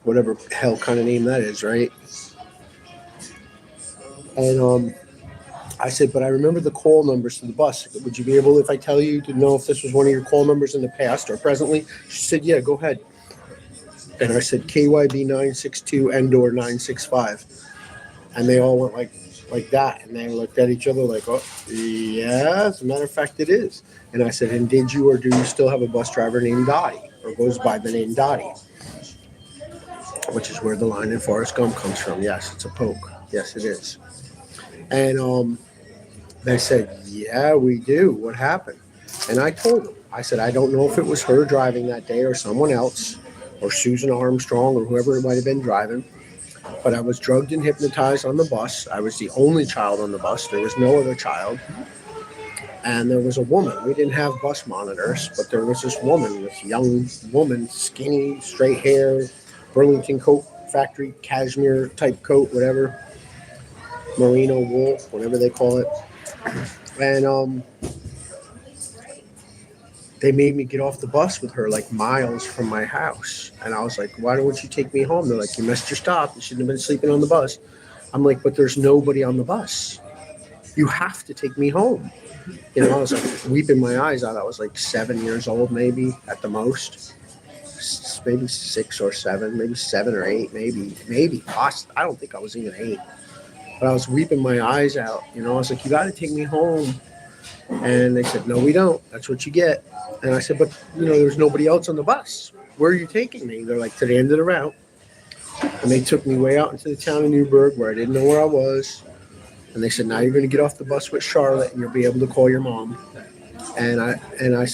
whatever hell kind of name that is, right? And I said, but I remember the call numbers to the bus. Would you be able, if I tell you, to know if this was one of your call numbers in the past or presently? She said, yeah, go ahead. And I said, KYB 962 Endor 965. And they all went like that. And they looked at each other like, oh, yeah, as a matter of fact, it is. And I said, and did you or do you still have a bus driver named Dottie or goes by the name Dottie? Which is where the line in Forrest Gump comes from. Yes, it's a poke. Yes, it is. And they said, yeah, we do. What happened? And I told them, I said, I don't know if it was her driving that day or someone else or Susan Armstrong or whoever it might have been driving. But I was drugged and hypnotized on the bus. I was the only child on the bus. There was no other child. And there was a woman. We didn't have bus monitors, but there was this woman, this young woman, skinny, straight hair, Burlington coat factory, cashmere type coat, whatever, merino wool, whatever they call it. And they made me get off the bus with her like miles from my house. And I was like, why don't you take me home? They're like, you missed your stop. You shouldn't have been sleeping on the bus. I'm like, but there's nobody on the bus. You have to take me home. You know, I was like weeping my eyes out. I was like 7 years old, maybe at the most. Maybe 6 or 7, maybe 7 or 8, maybe. I don't think I was even 8. But I was weeping my eyes out. You know, I was like, you got to take me home. And they said, no, we don't. That's what you get. And I said, but, you know, there's nobody else on the bus. Where are you taking me? They're like, to the end of the route. And they took me way out into the town of Newburgh where I didn't know where I was. And they said, now you're going to get off the bus with Charlotte and you'll be able to call your mom. And I said,